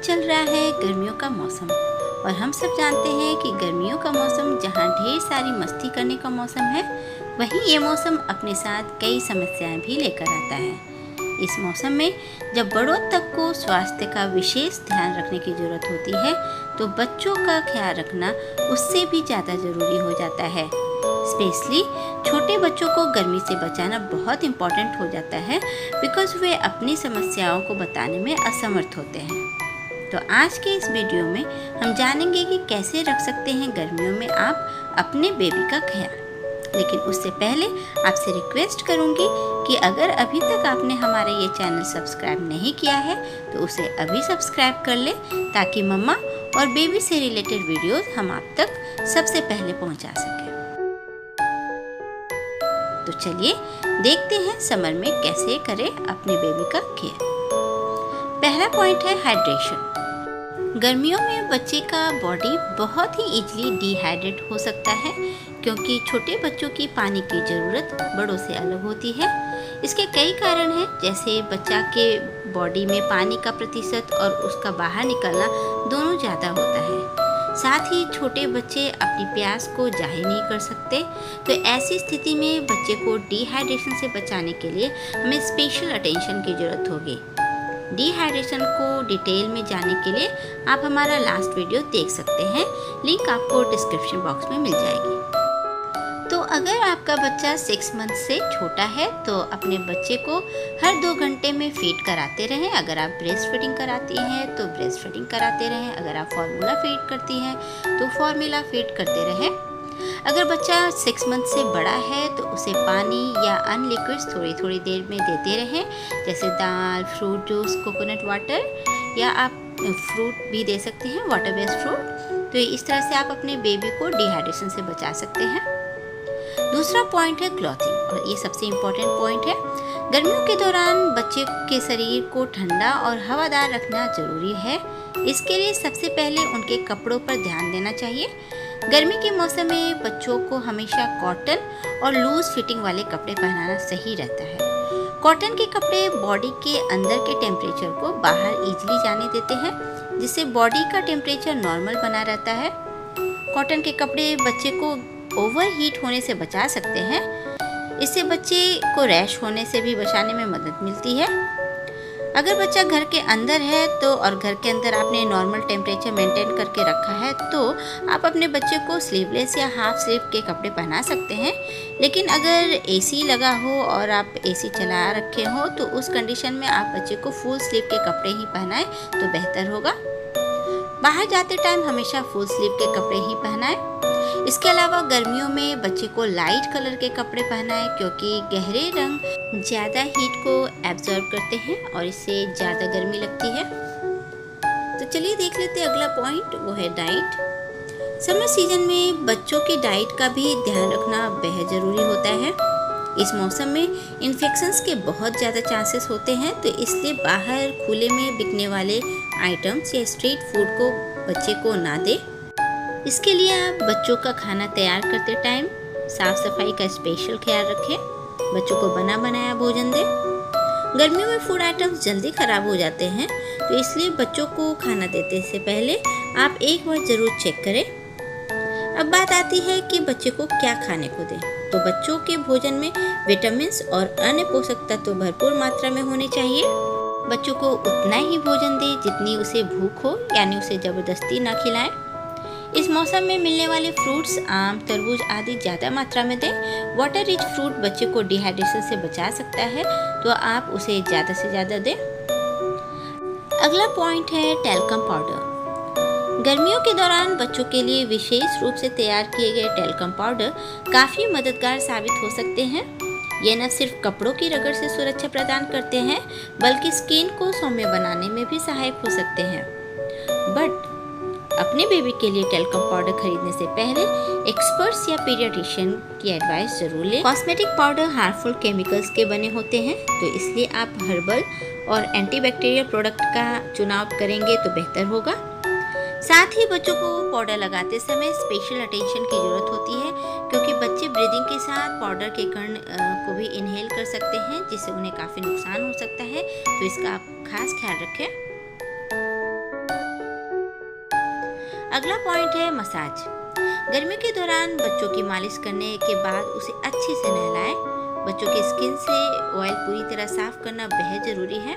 चल रहा है गर्मियों का मौसम और हम सब जानते हैं कि गर्मियों का मौसम जहाँ ढेर सारी मस्ती करने का मौसम है, वहीं ये मौसम अपने साथ कई समस्याएं भी लेकर आता है। इस मौसम में जब बड़ों तक को स्वास्थ्य का विशेष ध्यान रखने की ज़रूरत होती है, तो बच्चों का ख्याल रखना उससे भी ज़्यादा ज़रूरी हो जाता है। स्पेशली छोटे बच्चों को गर्मी से बचाना बहुत इम्पॉर्टेंट हो जाता है, बिकॉज वे अपनी समस्याओं को बताने में असमर्थ होते हैं। तो आज के इस वीडियो में हम जानेंगे कि कैसे रख सकते हैं गर्मियों में आप अपने बेबी का ख्याल। लेकिन उससे पहले आपसे रिक्वेस्ट करूंगी कि अगर अभी तक आपने हमारा ये चैनल सब्सक्राइब नहीं किया है तो उसे अभी सब्सक्राइब कर ले, ताकि मम्मा और बेबी से रिलेटेड वीडियोस हम आप तक सबसे पहले पहुंचा सकें। तो चलिए देखते हैं समर में कैसे करें अपने बेबी का केयर। पहला पॉइंट है हाइड्रेशन। गर्मियों में बच्चे का बॉडी बहुत ही इजीली डिहाइड्रेट हो सकता है, क्योंकि छोटे बच्चों की पानी की ज़रूरत बड़ों से अलग होती है। इसके कई कारण हैं, जैसे बच्चा के बॉडी में पानी का प्रतिशत और उसका बाहर निकलना दोनों ज़्यादा होता है। साथ ही छोटे बच्चे अपनी प्यास को जाहिर नहीं कर सकते, तो ऐसी स्थिति में बच्चे को डिहाइड्रेशन से बचाने के लिए हमें स्पेशल अटेंशन की ज़रूरत होगी। डिहाइड्रेशन को डिटेल में जानने के लिए आप हमारा लास्ट वीडियो देख सकते हैं, लिंक आपको डिस्क्रिप्शन बॉक्स में मिल जाएगी। तो अगर आपका बच्चा 6 मंथ से छोटा है तो अपने बच्चे को हर 2 घंटे में फीड कराते रहें। अगर आप ब्रेस्ट फीडिंग कराती हैं तो ब्रेस्ट फीडिंग कराते रहें। अगर आप फार्मूला फीड करती हैं तो फार्मूला फीड करते रहें। अगर बच्चा 6 मंथ से बड़ा है तो उसे पानी या अन्य लिक्विड्स थोड़ी थोड़ी देर में देते रहें, जैसे दाल, फ्रूट जूस, कोकोनट वाटर, या आप फ्रूट भी दे सकते हैं, वाटर बेस्ड फ्रूट। तो इस तरह से आप अपने बेबी को डिहाइड्रेशन से बचा सकते हैं। दूसरा पॉइंट है क्लॉथिंग, और ये सबसे इम्पोर्टेंट पॉइंट है। गर्मियों के दौरान बच्चे के शरीर को ठंडा और हवादार रखना जरूरी है। इसके लिए सबसे पहले उनके कपड़ों पर ध्यान देना चाहिए। गर्मी के मौसम में बच्चों को हमेशा कॉटन और लूज फिटिंग वाले कपड़े पहनाना सही रहता है। कॉटन के कपड़े बॉडी के अंदर के टेम्परेचर को बाहर इजीली जाने देते हैं, जिससे बॉडी का टेम्परेचर नॉर्मल बना रहता है। कॉटन के कपड़े बच्चे को ओवर हीट होने से बचा सकते हैं। इससे बच्चे को रैश होने से भी बचाने में मदद मिलती है। अगर बच्चा घर के अंदर है तो और घर के अंदर आपने नॉर्मल टेम्परेचर मेंटेन करके रखा है, तो आप अपने बच्चे को स्लीवलेस या हाफ स्लीव के कपड़े पहना सकते हैं। लेकिन अगर एसी लगा हो और आप एसी चला रखे हो तो उस कंडीशन में आप बच्चे को फुल स्लीव के कपड़े ही पहनाएं तो बेहतर होगा। बाहर जाते टाइम हमेशा फुल स्लीव के कपड़े ही पहनाएं। इसके अलावा गर्मियों में बच्चे को लाइट कलर के कपड़े पहनाएं, क्योंकि गहरे रंग ज़्यादा हीट को एब्जॉर्ब करते हैं और इससे ज़्यादा गर्मी लगती है। तो चलिए देख लेते हैं अगला पॉइंट, वो है डाइट। समर सीजन में बच्चों की डाइट का भी ध्यान रखना बेहद ज़रूरी होता है। इस मौसम में इन्फेक्शंस के बहुत ज़्यादा चांसेस होते हैं, तो इसलिए बाहर खुले में बिकने वाले आइटम्स या स्ट्रीट फूड को बच्चे को ना दें। इसके लिए आप बच्चों का खाना तैयार करते टाइम साफ सफाई का स्पेशल ख्याल रखें। बच्चों को बना बनाया भोजन दें। गर्मियों में फूड आइटम्स जल्दी ख़राब हो जाते हैं, तो इसलिए बच्चों को खाना देते से पहले आप एक बार ज़रूर चेक करें। अब बात आती है कि बच्चे को क्या खाने को दें। तो बच्चों के भोजन में विटामिन्स और अन्य पोषक तत्व भरपूर मात्रा में होने चाहिए। बच्चों को उतना ही भोजन दें जितनी उसे भूख हो, यानी उसे ज़बरदस्ती ना खिलाएं। इस मौसम में मिलने वाले फ्रूट्स, आम, तरबूज आदि ज़्यादा मात्रा में दें। वाटर रिच फ्रूट बच्चे को डिहाइड्रेशन से बचा सकता है, तो आप उसे ज़्यादा से ज़्यादा दें। अगला पॉइंट है टैल्कम पाउडर। गर्मियों के दौरान बच्चों के लिए विशेष रूप से तैयार किए गए टैल्कम पाउडर काफ़ी मददगार साबित हो सकते हैं। ये न सिर्फ कपड़ों की रगड़ से सुरक्षा प्रदान करते हैं, बल्कि स्किन को सौम्य बनाने में भी सहायक हो सकते हैं। बट अपने बेबी के लिए टैल्कम पाउडर खरीदने से पहले एक्सपर्ट्स या पीडियाट्रिशियन की एडवाइस जरूर लें। कॉस्मेटिक पाउडर हार्मफुल केमिकल्स के बने होते हैं, तो इसलिए आप हर्बल और एंटीबैक्टीरियल प्रोडक्ट का चुनाव करेंगे तो बेहतर होगा। साथ ही बच्चों को पाउडर लगाते समय स्पेशल अटेंशन की ज़रूरत होती है, क्योंकि बच्चे ब्रीदिंग के साथ पाउडर के कण को भी इनहेल कर सकते हैं, जिससे उन्हें काफ़ी नुकसान हो सकता है। तो इसका आप खास ख्याल रखें। अगला पॉइंट है मसाज। गर्मियों के दौरान बच्चों की मालिश करने के बाद उसे अच्छे से नहलाएं। बच्चों की स्किन से ऑयल पूरी तरह साफ करना बेहद ज़रूरी है।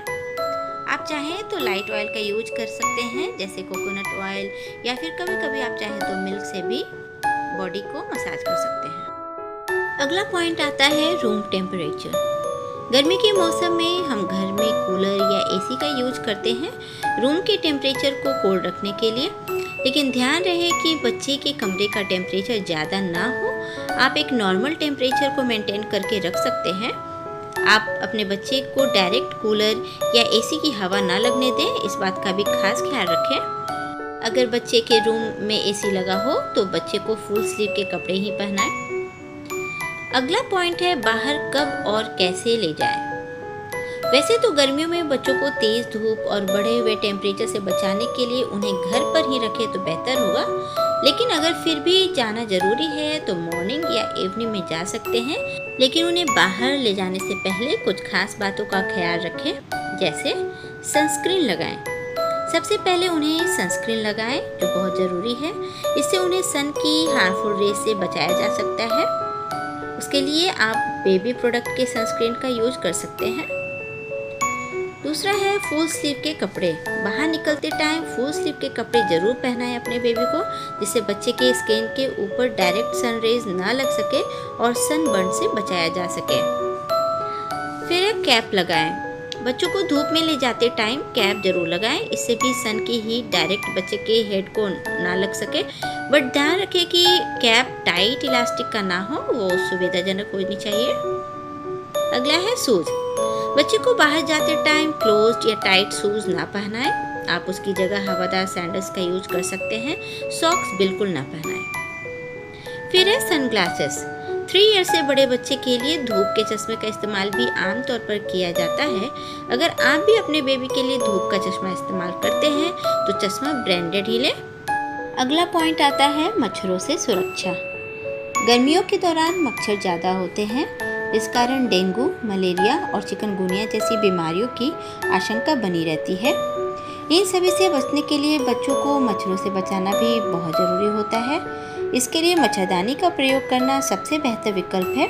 आप चाहें तो लाइट ऑयल का यूज कर सकते हैं, जैसे कोकोनट ऑयल, या फिर कभी कभी आप चाहें तो मिल्क से भी बॉडी को मसाज कर सकते हैं। अगला पॉइंट आता है रूम टेम्परेचर। गर्मी के मौसम में हम घर में कूलर या एसी का यूज करते हैं रूम के टेम्परेचर को कोल्ड रखने के लिए, लेकिन ध्यान रहे कि बच्चे के कमरे का टेम्परेचर ज़्यादा ना हो। आप एक नॉर्मल टेम्परेचर को मेंटेन करके रख सकते हैं। आप अपने बच्चे को डायरेक्ट कूलर या एसी की हवा ना लगने दें, इस बात का भी खास ख्याल रखें। अगर बच्चे के रूम में एसी लगा हो तो बच्चे को फुल स्लीव के कपड़े ही पहनाएं। अगला पॉइंट है बाहर कब और कैसे ले जाएं। वैसे तो गर्मियों में बच्चों को तेज़ धूप और बढ़े हुए टेम्परेचर से बचाने के लिए उन्हें घर पर ही रखें तो बेहतर होगा, लेकिन अगर फिर भी जाना ज़रूरी है तो मॉर्निंग या इवनिंग में जा सकते हैं। लेकिन उन्हें बाहर ले जाने से पहले कुछ खास बातों का ख्याल रखें, जैसे सनस्क्रीन लगाएं। सबसे पहले उन्हें सनस्क्रीन लगाएं, जो बहुत ज़रूरी है। इससे उन्हें सन की हार्मफुल रेज से बचाया जा सकता है। उसके लिए आप बेबी प्रोडक्ट के सनस्क्रीन का यूज कर सकते हैं। दूसरा है फुल स्लीव के कपड़े। बाहर निकलते टाइम फुल स्लीव के कपड़े जरूर पहनाएं अपने बेबी को, जिससे बच्चे के स्किन के ऊपर डायरेक्ट सन रेज ना लग सके और सन बर्न से बचाया जा सके। फिर एक कैप लगाएं। बच्चों को धूप में ले जाते टाइम कैप जरूर लगाएं, इससे भी सन की हीट डायरेक्ट बच्चे के हेड को ना लग सके। बट ध्यान रखें कि कैप टाइट इलास्टिक का ना हो, वो सुविधाजनक होनी चाहिए। अगला है शूज। बच्चे को बाहर जाते टाइम क्लोज्ड या टाइट शूज ना पहनाएं। आप उसकी जगह हवादार सैंडल्स का यूज कर सकते हैं। सॉक्स बिल्कुल ना पहनाएं। फिर है सनग्लासेस। 3 ईयर से बड़े बच्चे के लिए धूप के चश्मे का इस्तेमाल भी आमतौर पर किया जाता है। अगर आप भी अपने बेबी के लिए धूप का चश्मा इस्तेमाल करते हैं तो चश्मा ब्रांडेड ही लें। अगला पॉइंट आता है मच्छरों से सुरक्षा। गर्मियों के दौरान मच्छर ज़्यादा होते हैं, इस कारण डेंगू, मलेरिया और चिकनगुनिया जैसी बीमारियों की आशंका बनी रहती है। इन सभी से बचने के लिए बच्चों को मच्छरों से बचाना भी बहुत ज़रूरी होता है। इसके लिए मच्छरदानी का प्रयोग करना सबसे बेहतर विकल्प है।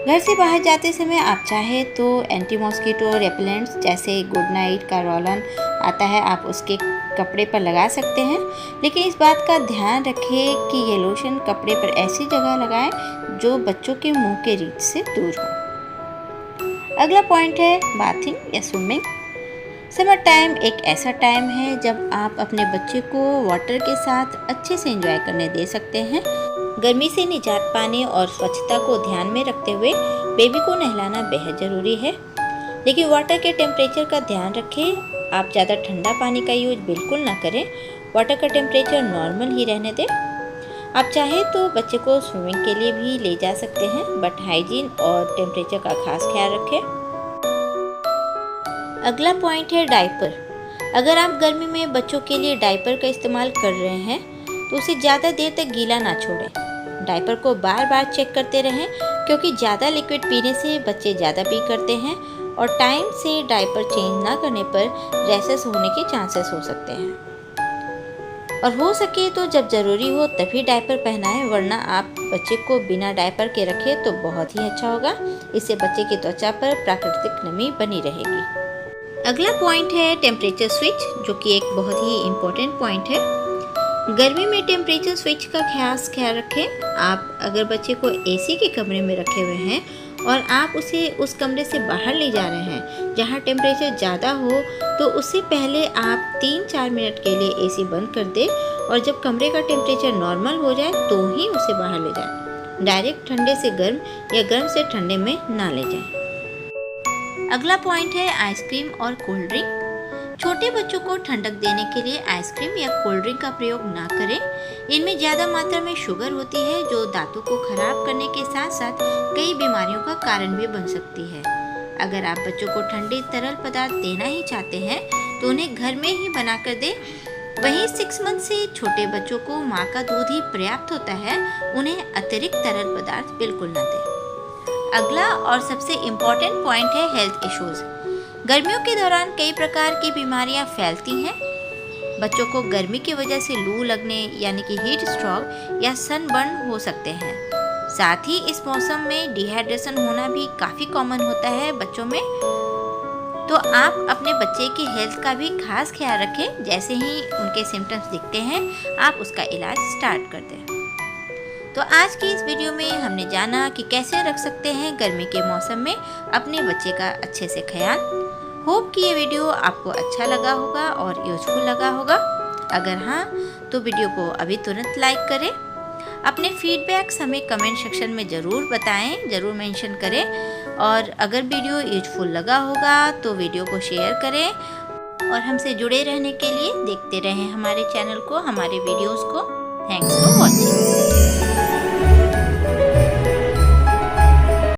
घर से बाहर जाते समय आप चाहे तो एंटी मॉस्किटो रेपेलेंट्स जैसे गुड नाइट का रोल-ऑन आता है, आप उसके कपड़े पर लगा सकते हैं, लेकिन इस बात का ध्यान रखें कि ये लोशन कपड़े पर ऐसी जगह लगाएं जो बच्चों के मुंह के रीच से दूर हो। अगला पॉइंट है बाथिंग या स्विमिंग। समर टाइम एक ऐसा टाइम है जब आप अपने बच्चे को वाटर के साथ अच्छे से एंजॉय करने दे सकते हैं। गर्मी से निजात पाने और स्वच्छता को ध्यान में रखते हुए बेबी को नहलाना बेहद ज़रूरी है, लेकिन वाटर के टेम्परेचर का ध्यान रखें। आप ज़्यादा ठंडा पानी का यूज बिल्कुल ना करें। वाटर का टेम्परेचर नॉर्मल ही रहने दें। आप चाहें तो बच्चे को स्विमिंग के लिए भी ले जा सकते हैं, बट हाइजीन और टेम्परेचर का खास ख्याल रखें। अगला पॉइंट है डायपर। अगर आप गर्मी में बच्चों के लिए डायपर का इस्तेमाल कर रहे हैं तो उसे ज़्यादा देर तक गीला ना छोड़ें। डायपर को बार बार चेक करते रहें, क्योंकि ज़्यादा लिक्विड पीने से बच्चे ज़्यादा पी करते हैं और टाइम से डायपर चेंज ना करने पर रैशेस होने के चांसेस हो सकते हैं। और हो सके तो जब ज़रूरी हो तभी डायपर पहनाएं, वरना आप बच्चे को बिना डायपर के रखें तो बहुत ही अच्छा होगा। इससे बच्चे की त्वचा पर प्राकृतिक नमी बनी रहेगी। अगला पॉइंट है टेम्परेचर स्विच, जो कि एक बहुत ही इम्पोर्टेंट पॉइंट है। गर्मी में टेम्परेचर स्विच का खास ख्याल रखें। आप अगर बच्चे को एसी के कमरे में रखे हुए हैं और आप उसे उस कमरे से बाहर ले जा रहे हैं जहां टेम्परेचर ज़्यादा हो, तो उससे पहले आप 3-4 मिनट के लिए एसी बंद कर दें और जब कमरे का टेम्परेचर नॉर्मल हो जाए तो ही उसे बाहर ले जाएं। डायरेक्ट ठंडे से गर्म या गर्म से ठंडे में ना ले जाएं। अगला पॉइंट है आइसक्रीम और कोल्ड ड्रिंक। छोटे बच्चों को ठंडक देने के लिए आइसक्रीम या कोल्ड ड्रिंक का प्रयोग ना करें। इनमें ज़्यादा मात्रा में शुगर होती है, जो दांतों को खराब करने के साथ साथ कई बीमारियों का कारण भी बन सकती है। अगर आप बच्चों को ठंडे तरल पदार्थ देना ही चाहते हैं तो उन्हें घर में ही बना कर दें। वहीं 6 मंथ से छोटे बच्चों को माँ का दूध ही पर्याप्त होता है, उन्हें अतिरिक्त तरल पदार्थ बिल्कुल ना दें। अगला और सबसे इम्पोर्टेंट पॉइंट है हेल्थ इश्यूज। गर्मियों के दौरान कई प्रकार की बीमारियां फैलती हैं। बच्चों को गर्मी की वजह से लू लगने यानी कि हीट स्ट्रोक या सनबर्न हो सकते हैं। साथ ही इस मौसम में डिहाइड्रेशन होना भी काफ़ी कॉमन होता है बच्चों में। तो आप अपने बच्चे की हेल्थ का भी खास ख्याल रखें। जैसे ही उनके सिम्टम्स दिखते हैं आप उसका इलाज स्टार्ट कर दें। तो आज की इस वीडियो में हमने जाना कि कैसे रख सकते हैं गर्मी के मौसम में अपने बच्चे का अच्छे से ख्याल। होप कि ये वीडियो आपको अच्छा लगा होगा और यूजफुल लगा होगा। अगर हाँ तो वीडियो को अभी तुरंत लाइक करें। अपने फीडबैक्स हमें कमेंट सेक्शन में ज़रूर बताएं, ज़रूर मेंशन करें। और अगर वीडियो यूजफुल लगा होगा तो वीडियो को शेयर करें और हमसे जुड़े रहने के लिए देखते रहें हमारे चैनल को, हमारे वीडियोस को। Thanks for watching.